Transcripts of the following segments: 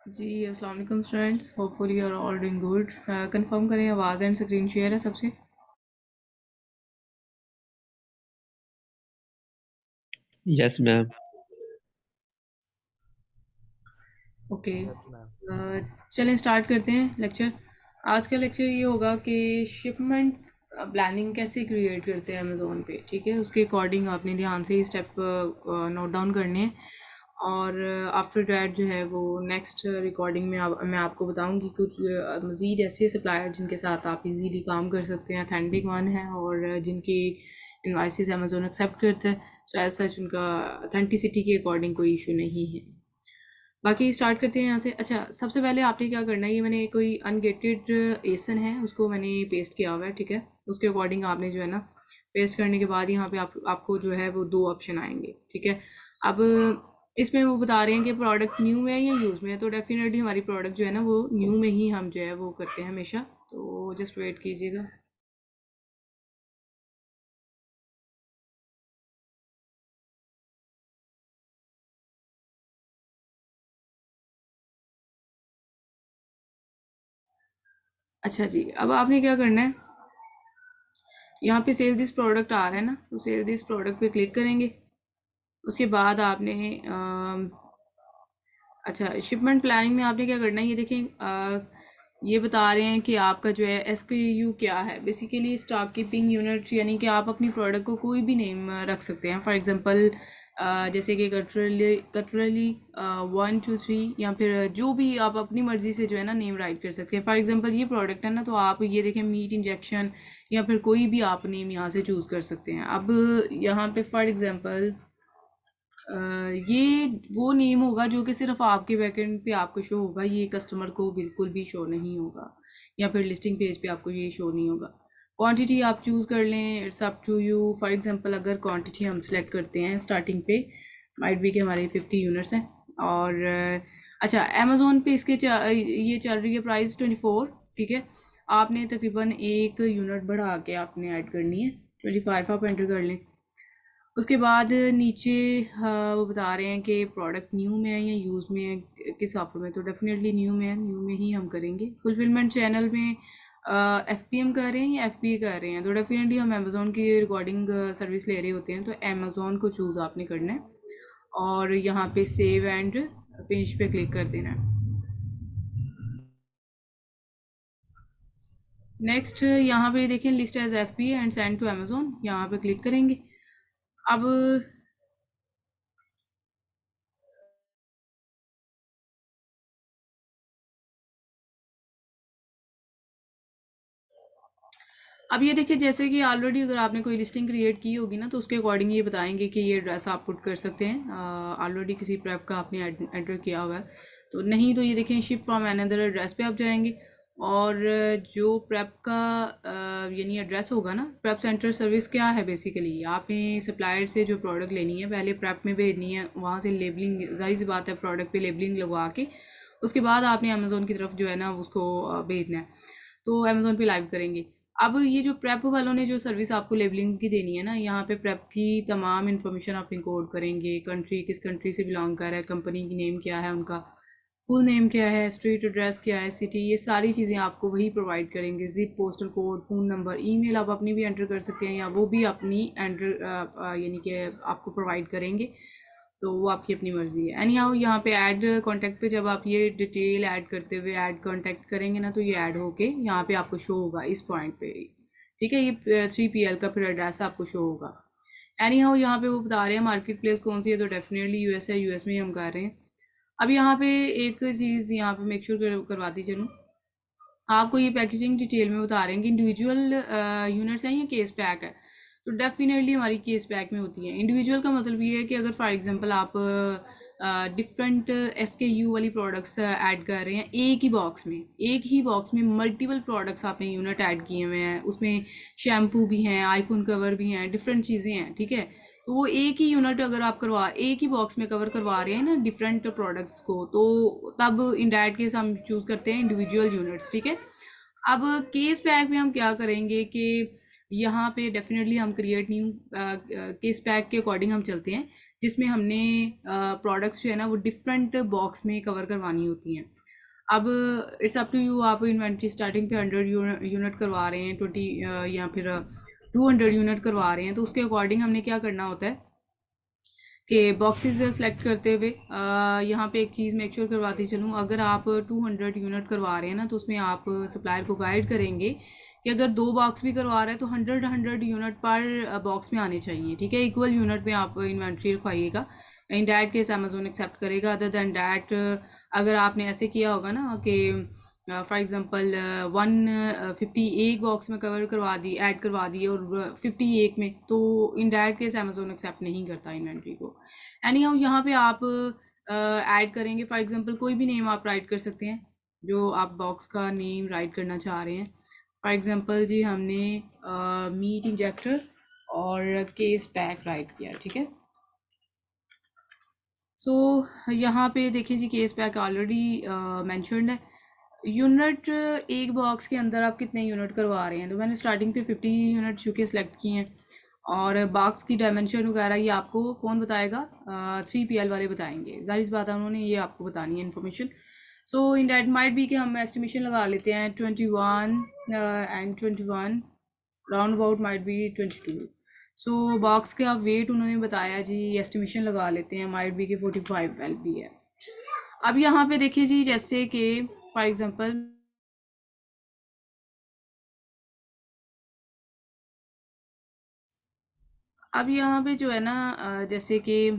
जी अस्सलाम वालेकुम students, hopefully you are all doing good. Confirm करें आवाज़ एंड स्क्रीन शेयर है सबसे। Yes ma'am. Okay. Yes ma'am. चलें स्टार्ट करते हैं लेक्चर। आज का लेक्चर ये होगा कि शिपमेंट प्लानिंग कैसे क्रिएट करते हैं अमेज़ोन पे। ठीक है, उसके अकॉर्डिंग आपने ध्यान से ही स्टेप नोट डाउन करने हैं। और आफ्टर डैट जो है वो नेक्स्ट रिकॉर्डिंग में मैं आपको बताऊंगी कुछ मज़ीद ऐसे सप्लायर जिनके साथ आप इजीली काम कर सकते हैं, अथेंटिक वन है और जिनकी इनवाइसेस अमेज़ोन एक्सेप्ट करता है। तो एज सच उनका अथेंटिसिटी के अकॉर्डिंग कोई इशू नहीं है। बाकी स्टार्ट करते हैं यहाँ से। अच्छा, सबसे पहले आपने क्या करना है, ये मैंने कोई अनगेटेड एसन है उसको मैंने पेस्ट किया हुआ है। ठीक है, उसके अकॉर्डिंग आपने जो है ना पेस्ट करने के बाद यहाँ पे आपको जो है वो दो ऑप्शन आएंगे। ठीक है, अब इसमें वो बता रहे हैं कि प्रोडक्ट न्यू में है या यूज़ में है। तो डेफिनेटली हमारी प्रोडक्ट जो है ना वो न्यू में ही हम जो है वो करते हैं हमेशा। तो जस्ट वेट कीजिएगा। अच्छा जी, अब आपने क्या करना है, यहाँ पे सेल दिस प्रोडक्ट आ रहा है ना, तो सेल दिस प्रोडक्ट पे क्लिक करेंगे। उसके बाद आपने अच्छा, शिपमेंट प्लानिंग में आपने क्या करना है, ये देखें ये बता रहे हैं कि आपका जो है SKU क्या है। बेसिकली स्टॉक कीपिंग यूनिट, यानी कि आप अपनी प्रोडक्ट को कोई भी नेम रख सकते हैं। फॉर एग्जांपल जैसे कि कटरली 1 2 3, या फिर जो भी आप अपनी मर्ज़ी से जो है ना नेम राइट कर सकते हैं। फॉर एग्जांपल ये प्रोडक्ट है ना, तो आप ये देखें मीट इंजेक्शन, या फिर कोई भी आप नेम यहाँ से चूज़ कर सकते हैं। अब यहाँ पे फॉर एग्जांपल ये वो नेम होगा जो कि सिर्फ आपके बैकएंड पे आपको शो होगा, ये कस्टमर को बिल्कुल भी शो नहीं होगा, या फिर लिस्टिंग पेज पे आपको ये शो नहीं होगा। क्वांटिटी आप चूज़ कर लें, it's up to you. For example अगर क्वांटिटी हम सेलेक्ट करते हैं स्टार्टिंग पे, माइट बी के हमारे 50 यूनिट्स हैं। और अच्छा, अमेज़ोन पे ये चल रही है प्राइस 24। ठीक है, आपने तकरीबन एक यूनिट बढ़ा के आपने ऐड करनी है, 25 आप एंटर कर लें। उसके बाद नीचे वो बता रहे हैं कि प्रोडक्ट न्यू में है या यूज़ में है, किस ऑफर में। तो डेफिनेटली न्यू में है, न्यू में ही हम करेंगे। फुलफिलमेंट चैनल में FPM कर रहे हैं या FBA कर रहे हैं, तो डेफिनेटली हम अमेज़ोन की रिकॉर्डिंग सर्विस ले रहे होते हैं, तो अमेज़ोन को चूज़ आपने करना है और यहाँ पे सेव एंड फिनिश पे क्लिक कर देना है। नेक्स्ट यहाँ पे देखें list as FBA and send to Amazon, यहाँ पे क्लिक करेंगे। अब अब ये देखिए, जैसे कि ऑलरेडी अगर आपने कोई लिस्टिंग क्रिएट की होगी ना, तो उसके अकॉर्डिंग ये बताएंगे कि ये एड्रेस आप पुट कर सकते हैं। ऑलरेडी किसी प्रेप का आपने एंटर किया हुआ है, तो नहीं तो ये देखें शिप फ्रॉम अनदर एड्रेस पे आप जाएंगे। और जो प्रेप का यानी एड्रेस होगा ना, प्रेप सेंटर सर्विस क्या है, बेसिकली आपने सप्लायर से जो प्रोडक्ट लेनी है पहले प्रेप में भेजनी है, वहाँ से लेबलिंग, जाहिर सी बात है प्रोडक्ट पे लेबलिंग लगवा के उसके बाद आपने अमेज़ोन की तरफ जो है ना उसको भेजना है। तो अमेज़ोन पे लाइव करेंगे। अब ये जो प्रेप वालों ने जो सर्विस आपको लेबलिंग की देनी है ना, यहाँ पे प्रेप की तमाम इन्फॉर्मेशन आप इंकोड करेंगे। कंट्री, किस कंट्री से बिलोंग कर रहा है, कंपनी की नेम क्या है, उनका फुल नेम क्या है, स्ट्रीट एड्रेस क्या है, सिटी, ये सारी चीज़ें आपको वही प्रोवाइड करेंगे। Zip, postal code, phone number, email आप अपनी भी एंटर कर सकते हैं, या वो भी अपनी एंटर यानी कि आपको प्रोवाइड करेंगे। तो वो आपकी अपनी मर्ज़ी है। एनी हाउ यहाँ पे ऐड कॉन्टैक्ट पे जब आप ये डिटेल ऐड करते हुए ऐड कॉन्टैक्ट करेंगे ना, तो ये ऐड होके यहाँ पे आपको शो होगा इस पॉइंट पे। ठीक है, ये 3PL का फिर एड्रेस आपको शो होगा। एनी हाउ यहाँ पे वो बता रहे हैं मार्केट प्लेस कौन सी है, तो डेफिनेटली US है, US में ही हम कर रहे हैं। अब यहाँ पे एक चीज़ यहाँ पे मेक श्योर करवाती चलूँ, आपको ये पैकेजिंग डिटेल में बता रहे हैं कि इंडिविजुअल यूनिट्स हैं या केस पैक है। तो डेफिनेटली हमारी केस पैक में होती है। इंडिविजुअल का मतलब ये है कि अगर फॉर एग्जांपल आप डिफरेंट SKU वाली प्रोडक्ट्स ऐड कर रहे हैं एक ही बॉक्स में मल्टीपल प्रोडक्ट्स आपने यूनिट ऐड किए हुए हैं, उसमें शैम्पू भी हैं, आईफोन कवर भी हैं, डिफरेंट चीज़ें हैं। ठीक है, तो वो एक ही यूनिट अगर आप एक ही बॉक्स में कवर करवा रहे हैं ना डिफरेंट प्रोडक्ट्स को, तो तब इन दैट केस हम चूज़ करते हैं इंडिविजुअल यूनिट्स। ठीक है, अब केस पैक में हम क्या करेंगे कि यहाँ पे डेफिनेटली हम क्रिएट न्यू केस पैक के अकॉर्डिंग हम चलते हैं, जिसमें हमने प्रोडक्ट्स जो है ना वो डिफरेंट बॉक्स में कवर करवानी होती हैं। अब इट्स अप टू यू, आप इन्वेंट्री स्टार्टिंग पे 100 यूनिट करवा रहे हैं, 20 या फिर 200 यूनिट करवा रहे हैं, तो उसके अकॉर्डिंग हमने क्या करना होता है कि बॉक्सेस सेलेक्ट करते हुए यहाँ पे एक चीज़ मेक श्योर करवाती चलूँ, अगर आप 200 यूनिट करवा रहे हैं ना, तो उसमें आप सप्लायर को गाइड करेंगे कि अगर 2 बॉक्स भी करवा रहे हैं तो 100 यूनिट पर बॉक्स में आने चाहिए, ठीक है। इक्वल यूनिट में आप इन्वेंट्री रखवाइएगा। In that case Amazon accept करेगा। अदर दैन डैट अगर आपने ऐसे किया होगा ना कि फॉर एग्जांपल 150 एक बॉक्स में कवर करवा दी, ऐड करवा दी, और 50 एक में, तो in direct case Amazon accept नहीं करता इन्वेंट्री को। एनी हाउ यहाँ पे आप ऐड करेंगे, फॉर एग्जांपल कोई भी नेम आप राइट कर सकते हैं जो आप बॉक्स का नेम राइट करना चाह रहे हैं। फॉर एग्जांपल जी हमने मीट इंजेक्टर और केस पैक राइट किया, ठीक है। सो यहाँ पे देखिए जी, केस पैक ऑलरेडी मैंशनड है। यूनिट एक बॉक्स के अंदर आप कितने यूनिट करवा रहे हैं, तो मैंने स्टार्टिंग पे 50 यूनिट चूँकि सेलेक्ट किए हैं, और बॉक्स की डायमेंशन वगैरह ये आपको कौन बताएगा, 3PL वाले बताएंगे। जाहिर सी बात है, उन्होंने ये आपको बतानी है information. So in that might be कि हम एस्टिमेशन लगा लेते हैं 21 and 21, round about might be 22। So box का वेट उन्होंने बताया जी, एस्टिमेशन लगा लेते हैं, माइट बी के 45 एल बी है। अब यहाँ पे देखिए जी, जैसे कि फॉर एग्जांपल अब यहाँ पे जो है ना जैसे कि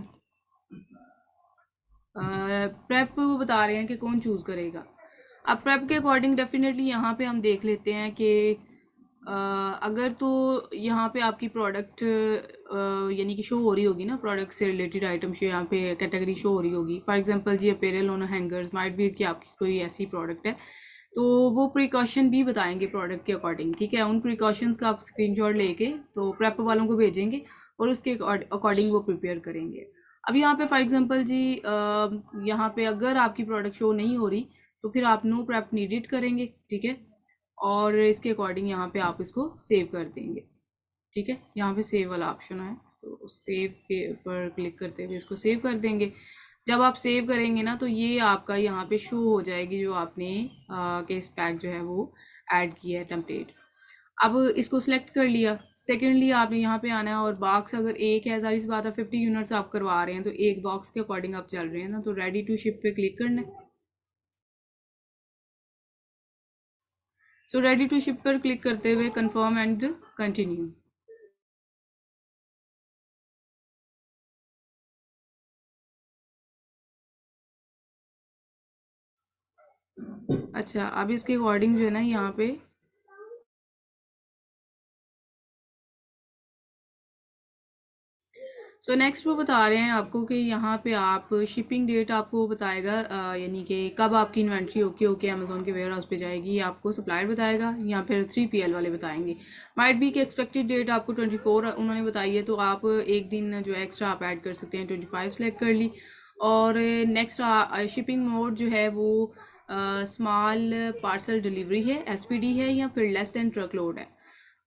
प्रेप वो बता रहे हैं कि कौन चूज़ करेगा। अब प्रेप के अकॉर्डिंग डेफिनेटली यहाँ पे हम देख लेते हैं कि अगर तो यहाँ पे आपकी प्रोडक्ट यानी कि शो हो रही होगी ना, प्रोडक्ट से रिलेटेड आइटम्स यहाँ पे कैटेगरी शो हो रही होगी। फॉर एग्जांपल जी अपेरल ऑन हैंगर्स माइट भी कि आपकी कोई ऐसी प्रोडक्ट है, तो वो प्रिकॉशन भी बताएंगे प्रोडक्ट के अकॉर्डिंग, ठीक है। उन प्रिकॉशंस का आप स्क्रीनशॉट लेके तो प्रेप वालों को भेजेंगे और उसके अकॉर्डिंग वो प्रिपेयर करेंगे। अब यहाँ पे फॉर एग्जांपल जी यहाँ पे अगर आपकी प्रोडक्ट शो नहीं हो रही, तो फिर आप नो प्रेप नीडेड करेंगे, ठीक है। और इसके अकॉर्डिंग यहाँ पे आप इसको सेव कर देंगे, ठीक है। यहाँ पे सेव वाला ऑप्शन है, तो सेव के ऊपर क्लिक करते हुए इसको सेव कर देंगे। जब आप सेव करेंगे ना, तो ये आपका यहाँ पे शो हो जाएगी जो आपने केस पैक जो है वो ऐड किया है टेम्पलेट। अब इसको सिलेक्ट कर लिया। सेकेंडली आपने यहाँ पे आना है, और बॉक्स अगर एक है, जाहिर सी बात है 50 यूनिट्स आप करवा रहे हैं, तो एक बॉक्स के अकॉर्डिंग आप चल रहे हैं ना, तो रेडी टू शिप पे क्लिक करना है। सो रेडी टू शिप पर क्लिक करते हुए कंफर्म एंड कंटिन्यू। अच्छा, अब इसके अकॉर्डिंग जो है ना यहाँ पे सो नेक्स्ट वो बता रहे हैं आपको कि यहाँ पे आप शिपिंग डेट आपको बताएगा, यानी कि कब आपकी इन्वेंट्री ओके ओके अमेजोन के वेयर हाउस पे जाएगी, ये आपको सप्लायर बताएगा या फिर 3PL वाले बताएंगे। माइट बी कि एक्सपेक्टेड डेट आपको 24 उन्होंने बताई है, तो आप एक दिन जो है एक्स्ट्रा आप ऐड कर सकते हैं, 25 सेलेक्ट कर ली। और नेक्स्ट शिपिंग मोड जो है वो स्मॉल पार्सल डिलीवरी है, SPD है, या फिर लेस देन ट्रक लोड है।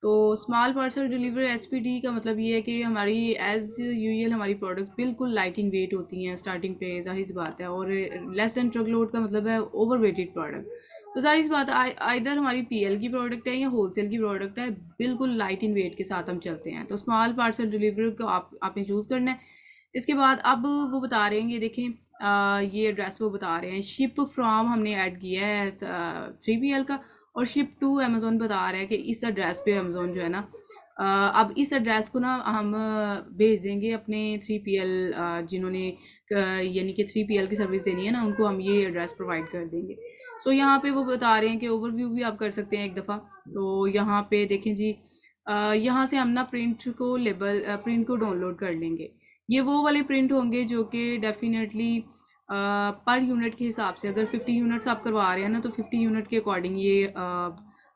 तो स्मॉल पार्सल डिलीवरी SPD का मतलब ये है कि हमारी एज यूजुअल हमारी प्रोडक्ट बिल्कुल लाइट इन वेट होती हैं स्टार्टिंग पे, जाहिर सी बात है। और लेस देन ट्रक लोड का मतलब है ओवर वेटेड प्रोडक्ट। तो जाहिर सी बात है आइदर हमारी PL की प्रोडक्ट है या होलसेल की प्रोडक्ट है, बिल्कुल लाइट इन वेट के साथ हम चलते हैं, तो स्मॉल पार्सल डिलीवरी को आपने चूज़ करना है। इसके बाद अब वो बता रहे हैं, ये देखें ये एड्रेस वो बता रहे हैं, शिप फ्रॉम हमने ऐड किया है 3PL का, और शिप टू अमेज़ोन बता रहा है कि इस एड्रेस पे अमेज़ोन जो है ना अब इस एड्रेस को ना हम भेज देंगे अपने 3PL जिन्होंने यानी कि 3PL की सर्विस देनी है ना, उनको हम ये एड्रेस प्रोवाइड कर देंगे। सो यहाँ पे वो बता रहे हैं कि ओवरव्यू भी आप कर सकते हैं एक दफ़ा। तो यहाँ पे देखें जी, यहाँ से हम ना प्रिंट को डाउनलोड कर लेंगे। ये वो वाले प्रिंट होंगे जो कि डेफिनेटली पर यूनिट के हिसाब से, अगर 50 यूनिट्स आप करवा रहे हैं ना, तो 50 यूनिट के अकॉर्डिंग ये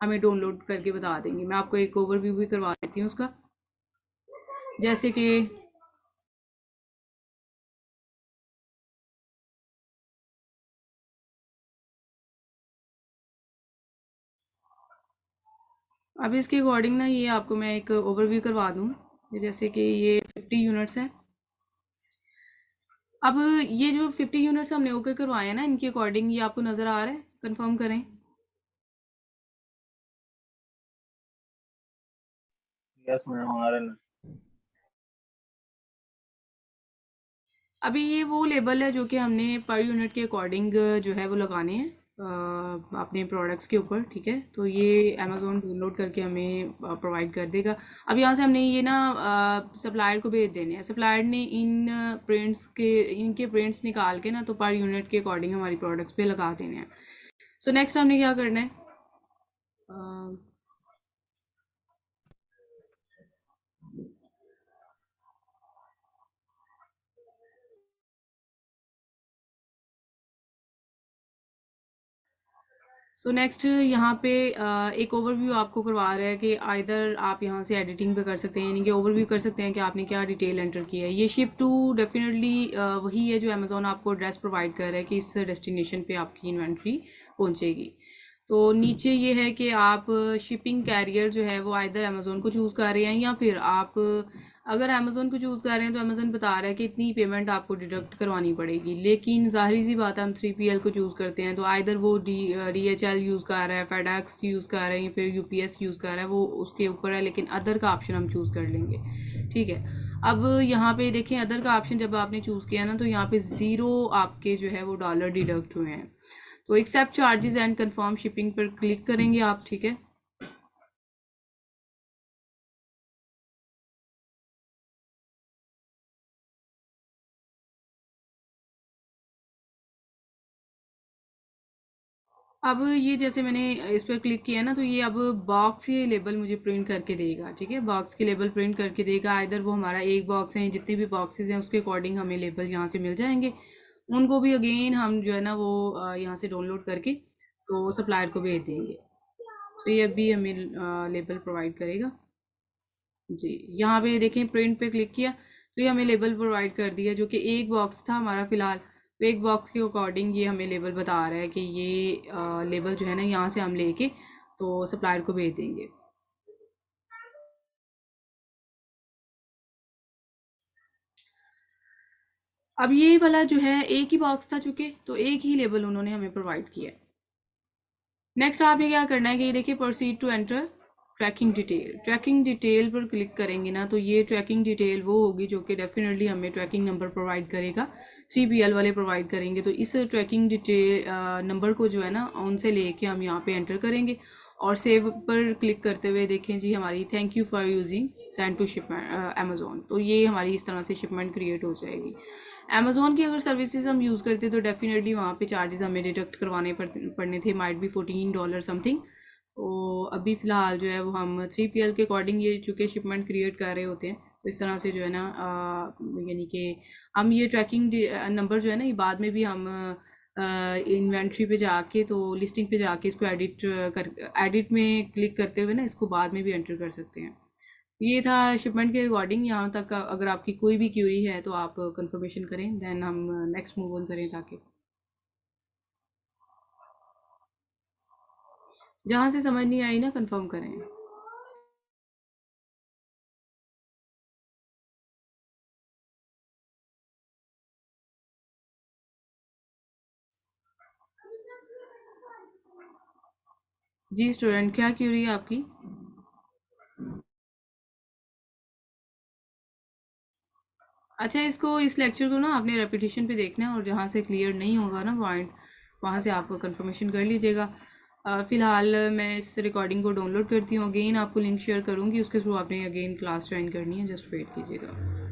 हमें डाउनलोड करके बता देंगे। मैं आपको एक ओवरव्यू भी करवा देती हूँ उसका, जैसे कि अब इसके अकॉर्डिंग ना ये आपको मैं एक ओवरव्यू करवा दूँ। जैसे कि ये 50 यूनिट्स हैं। अब ये जो 50 यूनिट्स हमने ओके करवाए हैं ना, इनके अकॉर्डिंग ये आपको नज़र आ रहा है कंफर्म करें। यस मैम आ रहे हैं। अभी ये वो लेबल है जो कि हमने पर यूनिट के अकॉर्डिंग जो है वो लगाने हैं अपने प्रोडक्ट्स के ऊपर, ठीक है। तो ये अमेज़ोन डाउनलोड करके हमें प्रोवाइड कर देगा। अब यहाँ से हमने ये ना सप्लायर को भेज देने हैं। सप्लायर ने इनके प्रिंट्स निकाल के ना तो पर यूनिट के अकॉर्डिंग हमारी प्रोडक्ट्स पे लगा देने हैं। सो नेक्स्ट हमने क्या करना है, सो नेक्स्ट यहाँ पे एक ओवरव्यू आपको करवा रहा है कि आइदर आप यहाँ से एडिटिंग पे कर सकते हैं, यानी कि ओवरव्यू कर सकते हैं कि आपने क्या डिटेल एंटर किया है। ये शिप टू डेफिनेटली वही है जो अमेज़ॉन आपको एड्रेस प्रोवाइड कर रहा है कि इस डेस्टिनेशन पे आपकी इन्वेंट्री पहुँचेगी। तो नीचे ये है कि आप शिपिंग कैरियर जो है वो आइदर अमेज़ोन को चूज़ कर रहे हैं, या फिर आप अगर अमेज़ोन को चूज़ कर रहे हैं तो अमेज़ोन बता रहा है कि इतनी पेमेंट आपको डिडक्ट करवानी पड़ेगी। लेकिन ज़ाहिर सी बात है, हम 3PL को चूज़ करते हैं तो आइदर वो DHL यूज़ कर रहा है, फेडेक्स यूज़ कर रहे हैं, फिर UPS यूज़ कर रहा है, वो उसके ऊपर है। लेकिन अदर का ऑप्शन हम चूज़ कर लेंगे, ठीक है। अब यहाँ पे देखें, अदर का ऑप्शन जब आपने चूज़ किया ना तो यहाँ पे ज़ीरो आपके जो है वो डॉलर डिडक्ट हुए हैं। तो accept charges and confirm shipping पर क्लिक करेंगे आप, ठीक है। अब ये जैसे मैंने इस पर क्लिक किया ना तो ये अब बॉक्स के लेबल मुझे प्रिंट करके देगा, ठीक है। बॉक्स के लेबल प्रिंट करके देगा। आइदर वो हमारा एक बॉक्स है, जितने भी बॉक्सेस हैं उसके अकॉर्डिंग हमें लेबल यहाँ से मिल जाएंगे। उनको भी अगेन हम जो है ना वो यहाँ से डाउनलोड करके तो सप्लायर को भेज देंगे। तो ये अभी हमें लेबल प्रोवाइड करेगा जी। यहाँ पे देखें, प्रिंट पे क्लिक किया तो ये हमें लेबल प्रोवाइड कर दिया, जो कि एक बॉक्स था हमारा फ़िलहाल। तो एक बॉक्स के अकॉर्डिंग ये हमें लेबल बता रहा है कि ये लेबल जो है ना यहाँ से हम लेके तो सप्लायर को भेज देंगे। अब ये वाला जो है एक ही बॉक्स था चूँकि, तो एक ही लेबल उन्होंने हमें प्रोवाइड किया है। नेक्स्ट आपने क्या करना है कि ये देखिए, proceed to enter tracking detail. Tracking detail पर क्लिक करेंगे ना तो ये ट्रैकिंग डिटेल वो होगी जो कि डेफिनेटली हमें ट्रैकिंग नंबर प्रोवाइड करेगा। 3PL वाले प्रोवाइड करेंगे। तो इस ट्रैकिंग डिटेल नंबर को जो है ना उनसे लेके हम यहाँ पे एंटर करेंगे और सेव पर क्लिक करते हुए देखें जी हमारी thank you for using send to shipment Amazon. तो ये हमारी इस तरह से शिपमेंट क्रिएट हो जाएगी। अमेज़ोन की अगर सर्विसेज हम यूज़ करते तो डेफिनेटली वहाँ पे चार्जेस हमें डिडक्ट करवाने पड़ने थे, माइट भी $14 समथिंग। तो अभी फ़िलहाल जो है वो हम 3PL के अकॉर्डिंग ये चूँकि शिपमेंट क्रिएट कर रहे होते हैं तो इस तरह से जो है ना यानी कि हम ये ट्रैकिंग नंबर जो है ना ये बाद में भी हम इन्वेंट्री पे जाके तो लिस्टिंग पे जाके इसको एडिट में क्लिक करते हुए ना इसको बाद में भी एंटर कर सकते हैं। ये था शिपमेंट के रिगार्डिंग। यहाँ तक अगर आपकी कोई भी क्यूरी है तो आप कंफर्मेशन करें, देन हम नेक्स्ट मूव ऑन करें ताकि जहाँ से समझ नहीं आई ना कंफर्म करें। जी स्टूडेंट, क्या क्यूरी है आपकी? अच्छा, इसको इस लेक्चर को ना आपने रेपिटेशन पे देखना है और जहाँ से क्लियर नहीं होगा ना पॉइंट वहाँ से आप कंफर्मेशन कर लीजिएगा। फ़िलहाल मैं इस रिकॉर्डिंग को डाउनलोड करती हूँ, अगेन आपको लिंक शेयर करूँगी, उसके थ्रू आपने अगेन क्लास ज्वाइन करनी है, जस्ट वेट कीजिएगा।